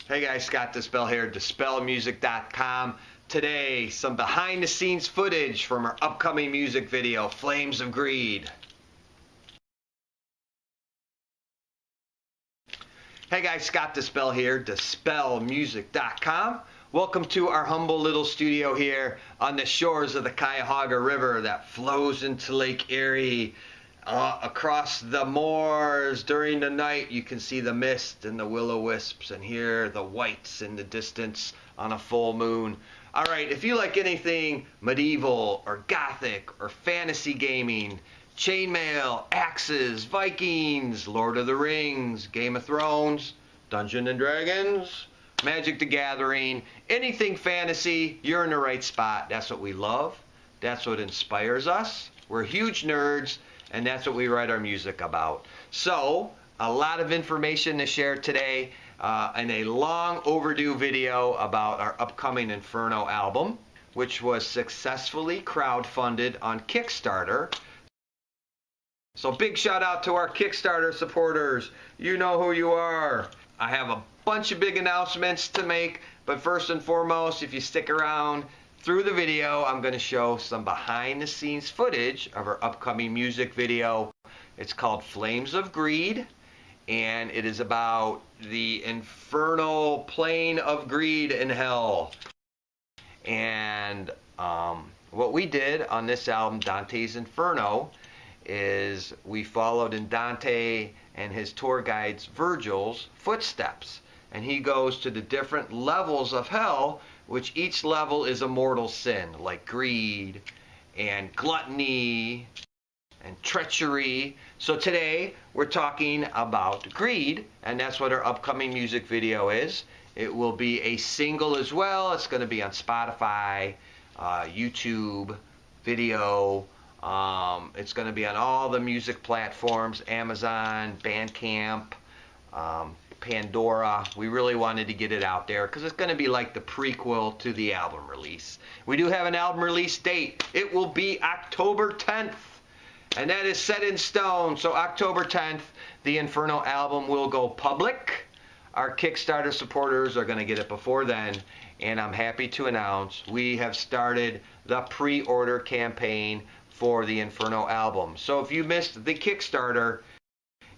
Hey guys, Scott Dispel here, dispelmusic.com. Today, some behind the scenes footage from our upcoming music video, Flames of Greed. Hey guys, Scott Dispel here, dispelmusic.com. Welcome to our humble little studio here on the shores of the Cuyahoga River that flows into Lake Erie. Across the moors during the night, you can see the mist and the will-o-wisps and hear the whites in the distance on a full moon. All right, if you like anything medieval or Gothic or fantasy gaming, chainmail, axes, Vikings, Lord of the Rings, Game of Thrones, Dungeons and Dragons, Magic the Gathering, anything fantasy, you're in the right spot. That's what we love. That's what inspires us. We're huge nerds. And that's what we write our music about. So, a lot of information to share today and a long overdue video about our upcoming Inferno album, which was successfully crowdfunded on Kickstarter. So big shout out to our Kickstarter supporters. You know who you are. I have a bunch of big announcements to make, but first and foremost, if you stick around through the video, I'm going to show some behind the scenes footage of our upcoming music video. It's called Flames of Greed, and it is about the infernal plane of greed in hell. And what we did on this album, Dante's Inferno, is we followed in Dante and his tour guide's Virgil's footsteps. And he goes to the different levels of hell, which each level is a mortal sin, like greed and gluttony and treachery. So today we're talking about greed, and that's what our upcoming music video is. It will be a single as well. It's going to be on Spotify, YouTube, video. It's going to be on all the music platforms, Amazon, Bandcamp, Pandora. We really wanted to get it out there because it's going to be like the prequel to the album release. We do have an album release date. It will be October 10th, and that is set in stone. So October 10th, the Inferno album will go public. Our Kickstarter supporters are going to get it before then, and I'm happy to announce we have started the pre-order campaign for the Inferno album. So if you missed the Kickstarter,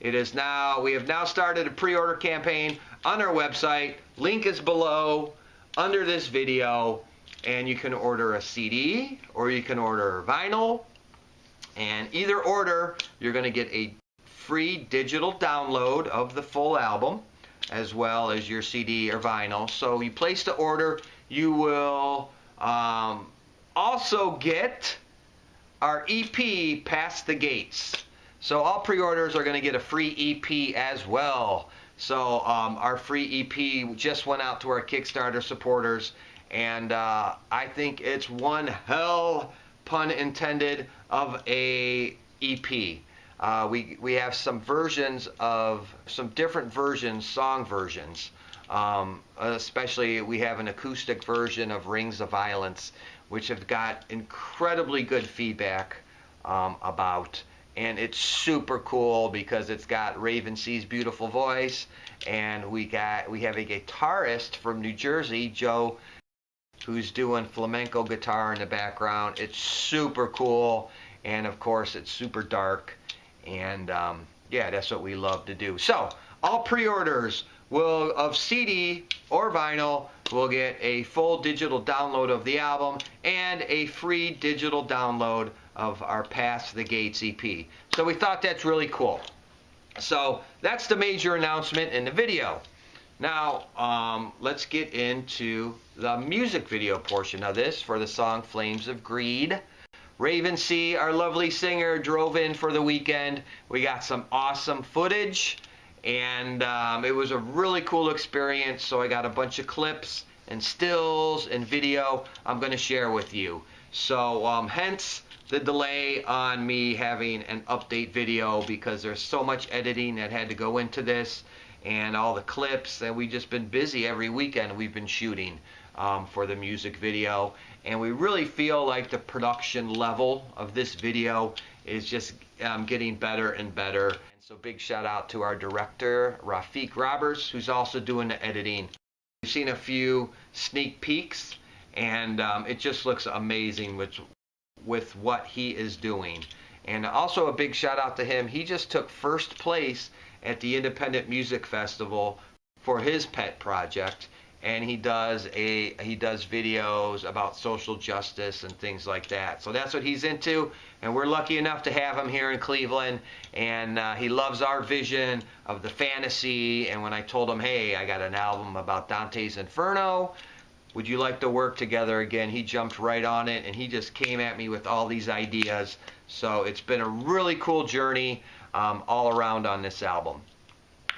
we have now started a pre-order campaign on our website. Link is below under this video, and you can order a CD or you can order vinyl. And either order, you're going to get a free digital download of the full album as well as your CD or vinyl. So you place the order, you will also get our EP, Past the Gates. So all pre-orders are going to get a free EP as well. So our free EP just went out to our Kickstarter supporters, and I think it's one hell, pun intended, of a EP. We have some different versions, song versions. Especially we have an acoustic version of Rings of Violence, which have got incredibly good feedback about. And it's super cool because it's got Ravensea's beautiful voice, and we have a guitarist from New Jersey, Joe, who's doing flamenco guitar in the background. It's super cool, and of course it's super dark, and yeah, that's what we love to do. So all pre-orders of CD or vinyl will get a full digital download of the album and a free digital download of our Past the Gates EP. So we thought that's really cool. So that's the major announcement in the video. Now let's get into the music video portion of this for the song Flames of Greed. Ravensea, our lovely singer, drove in for the weekend. We got some awesome footage, and it was a really cool experience. So I got a bunch of clips and stills and video I'm going to share with you. So hence the delay on me having an update video, because there's so much editing that had to go into this and all the clips, and we've just been busy every weekend. We've been shooting for the music video, and we really feel like the production level of this video is just getting better and better. And so big shout out to our director, Rafiq Roberts, who's also doing the editing seen a few sneak peeks, and it just looks amazing with what he is doing. And also a big shout out to him. He just took first place at the Independent Music Festival for his pet project, and he does videos about social justice and things like that. So that's what he's into, and we're lucky enough to have him here in Cleveland. And he loves our vision of the fantasy. And when I told him, hey, I got an album about Dante's Inferno, would you like to work together again? He jumped right on it, and he just came at me with all these ideas. So it's been a really cool journey all around on this album.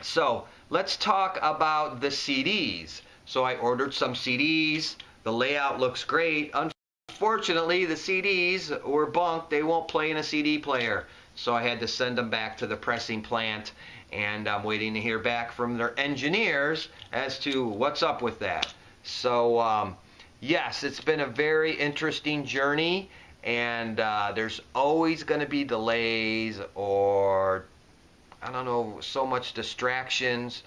So let's talk about the CDs. So I ordered some CDs. The layout looks great. Unfortunately, the CDs were bunk. They won't play in a CD player. So I had to send them back to the pressing plant, and I'm waiting to hear back from their engineers as to what's up with that. So yes, it's been a very interesting journey, and there's always going to be delays, or I don't know, so much distractions,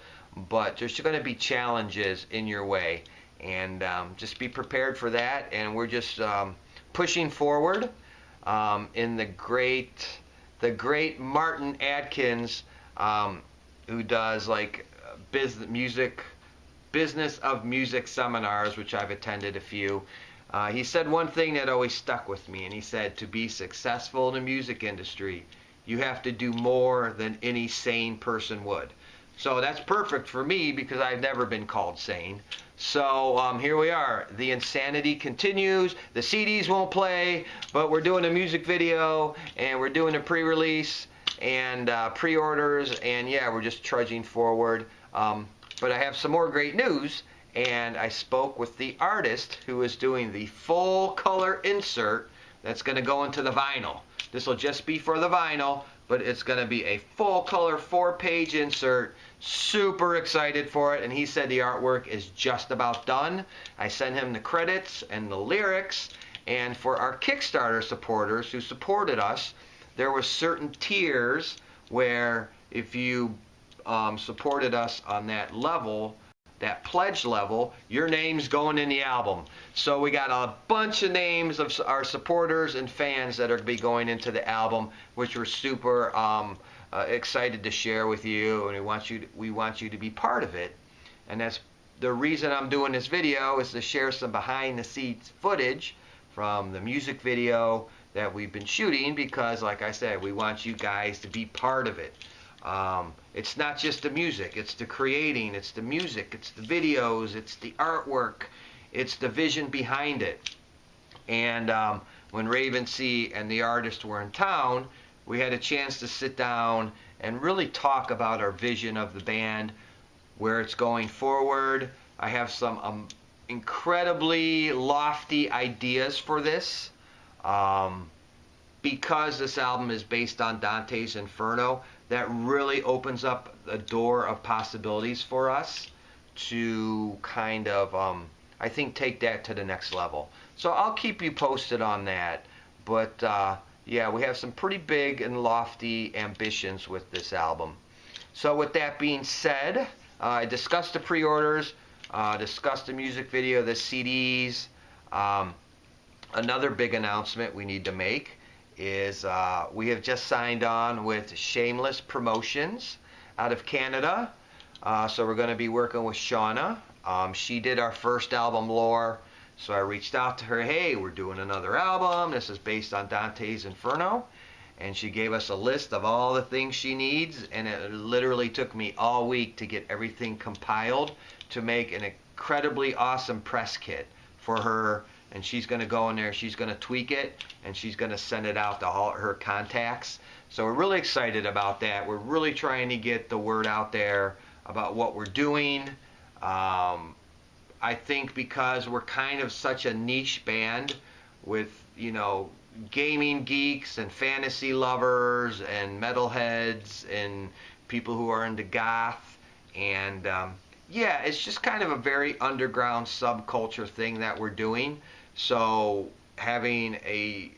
but there's going to be challenges in your way, and just be prepared for that. And we're just pushing forward in the great Martin Atkins, who does like business of music seminars, which I've attended a few. He said one thing that always stuck with me, and he said, to be successful in the music industry, you have to do more than any sane person would. So that's perfect for me, because I've never been called sane. So here we are. The insanity continues. The CDs won't play, but we're doing a music video, and we're doing a pre-release and pre-orders, and yeah, we're just trudging forward. But I have some more great news, and I spoke with the artist who is doing the full color insert that's going to go into the vinyl. This will just be for the vinyl, but it's going to be a full color 4-page insert. Super excited for it, and he said the artwork is just about done. I sent him the credits and the lyrics, and for our Kickstarter supporters who supported us, there were certain tiers where if you supported us on that level, that pledge level, your name's going in the album. So we got a bunch of names of our supporters and fans that are going to be going into the album, which we're super excited to share with you, and we want you to be part of it. And that's the reason I'm doing this video, is to share some behind the scenes footage from the music video that we've been shooting, because like I said, we want you guys to be part of it. It's not just the music, it's the creating, it's the music, it's the videos, it's the artwork, it's the vision behind it. And when Ravensea and the artist were in town, we had a chance to sit down and really talk about our vision of the band, where it's going forward. I have some incredibly lofty ideas for this. Because this album is based on Dante's Inferno, that really opens up a door of possibilities for us to kind of, I think, take that to the next level. So I'll keep you posted on that. But yeah, we have some pretty big and lofty ambitions with this album. So with that being said, I discussed the pre-orders, discussed the music video, the CDs. Another big announcement we need to make is we have just signed on with Shameless Promotions out of Canada. So we're going to be working with Shauna. She did our first album, Lore. So I reached out to her, hey, we're doing another album. This is based on Dante's Inferno. And she gave us a list of all the things she needs. And it literally took me all week to get everything compiled to make an incredibly awesome press kit for her. And she's going to go in there, she's going to tweak it, and she's going to send it out to all her contacts. So we're really excited about that. We're really trying to get the word out there about what we're doing. I think because we're kind of such a niche band with, you know, gaming geeks and fantasy lovers and metalheads and people who are into goth, and yeah, it's just kind of a very underground subculture thing that we're doing. So having a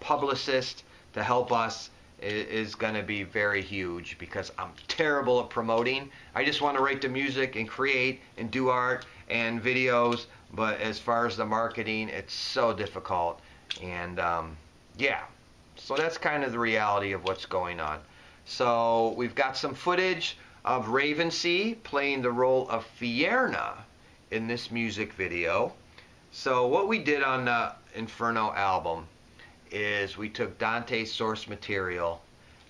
publicist to help us is going to be very huge because I'm terrible at promoting. I just want to write the music and create and do art and videos, but as far as the marketing, it's so difficult. And yeah, so that's kind of the reality of what's going on. So we've got some footage of Ravensea playing the role of Fierna in this music video. So what we did on the Inferno album is we took Dante's source material,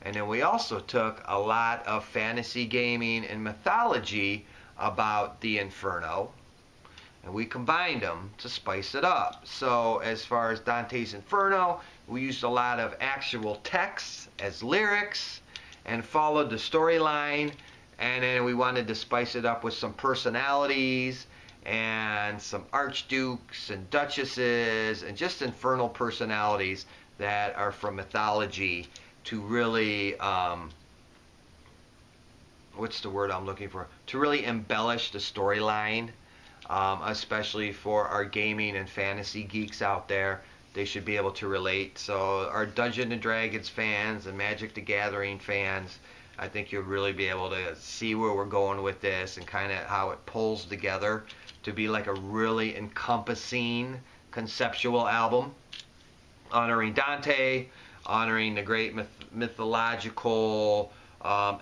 and then we also took a lot of fantasy gaming and mythology about the Inferno, and we combined them to spice it up. So as far as Dante's Inferno, we used a lot of actual texts as lyrics and followed the storyline, and then we wanted to spice it up with some personalities and some archdukes and duchesses and just infernal personalities that are from mythology to really, what's the word I'm looking for? To really embellish the storyline, especially for our gaming and fantasy geeks out there. They should be able to relate. So our Dungeons and Dragons fans and Magic the Gathering fans, I think you'll really be able to see where we're going with this and kind of how it pulls together to be like a really encompassing conceptual album, honoring Dante, honoring the great mythological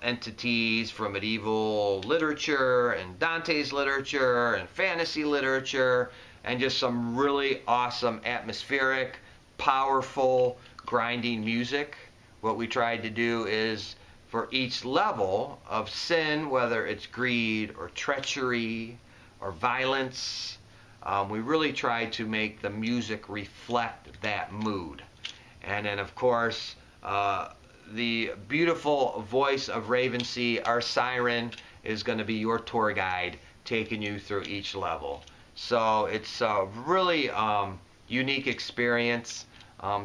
entities from medieval literature and Dante's literature and fantasy literature, and just some really awesome atmospheric, powerful, grinding music. What we tried to do is for each level of sin, whether it's greed or treachery or violence, we really tried to make the music reflect that mood. And then of course, the beautiful voice of Ravensea, our siren, is going to be your tour guide taking you through each level. So it's a really unique experience.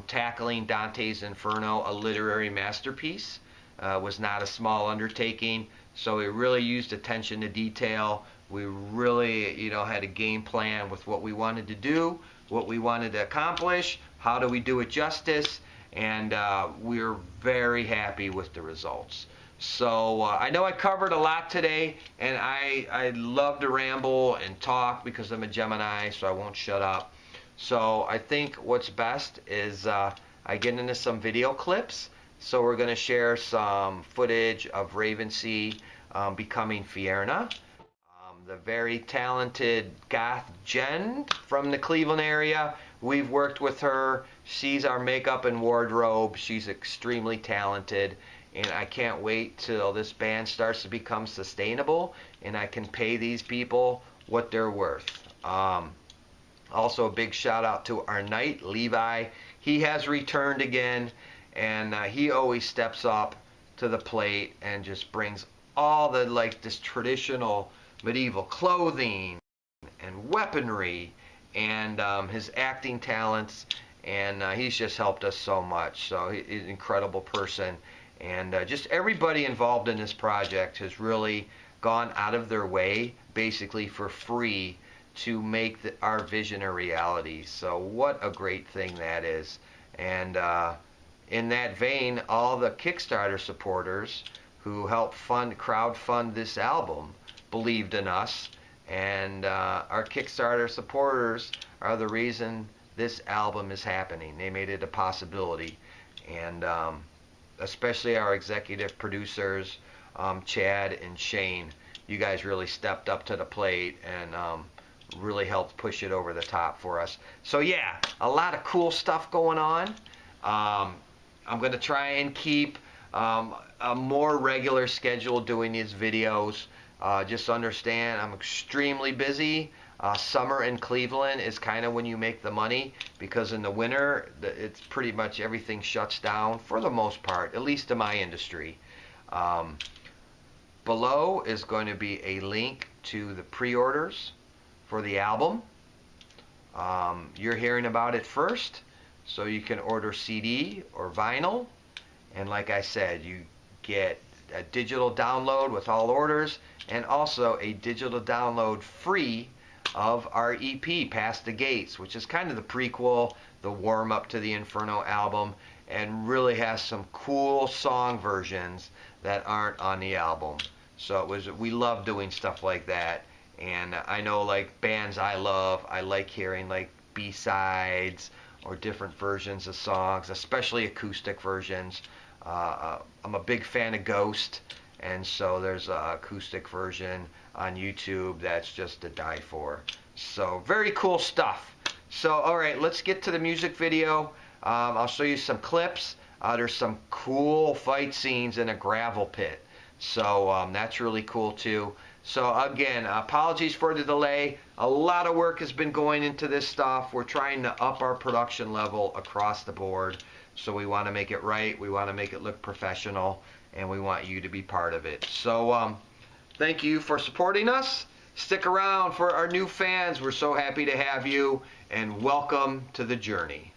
Tackling Dante's Inferno, a literary masterpiece, was not a small undertaking. So we really used attention to detail. We really, had a game plan with what we wanted to do, what we wanted to accomplish, how do we do it justice, and we're very happy with the results. So I know I covered a lot today, and I love to ramble and talk because I'm a Gemini, so I won't shut up. So I think what's best is I get into some video clips. So we're going to share some footage of Ravensea becoming Fierna. The very talented Goth Jen from the Cleveland area. We've worked with her. She's our makeup and wardrobe. She's extremely talented. And I can't wait till this band starts to become sustainable and I can pay these people what they're worth. Also a big shout out to our knight, Levi. He has returned again, and he always steps up to the plate and just brings all the this traditional medieval clothing and weaponry and his acting talents, and he's just helped us so much. So he's an incredible person, and just everybody involved in this project has really gone out of their way basically for free to make our vision a reality. So what a great thing that is. And in that vein, all the Kickstarter supporters who helped crowdfund this album believed in us, and our Kickstarter supporters are the reason this album is happening. They made it a possibility, and especially our executive producers, Chad and Shane. You guys really stepped up to the plate and really helped push it over the top for us. So yeah, a lot of cool stuff going on. I'm going to try and keep a more regular schedule doing these videos. Just understand I'm extremely busy. Summer in Cleveland is kind of when you make the money, because in the winter it's pretty much everything shuts down for the most part, at least in my industry. Below is going to be a link to the pre-orders for the album. You're hearing about it first, so you can order CD or vinyl, and like I said, you get a digital download with all orders, and also a digital download free of our EP, Past the Gates, which is kind of the prequel, the warm-up to the Inferno album. and really has some cool song versions that aren't on the album. So we love doing stuff like that. And I know, like, bands I love, I like hearing like B-sides or different versions of songs, especially acoustic versions. I'm a big fan of Ghost, and so there's an acoustic version on YouTube that's just to die for. So very cool stuff. So all right, let's get to the music video. I'll show you some clips. There's some cool fight scenes in a gravel pit. So that's really cool too. So again, apologies for the delay. A lot of work has been going into this stuff. We're trying to up our production level across the board. So we want to make it right. We want to make it look professional. And we want you to be part of it. So thank you for supporting us. Stick around for our new fans. We're so happy to have you. And welcome to the journey.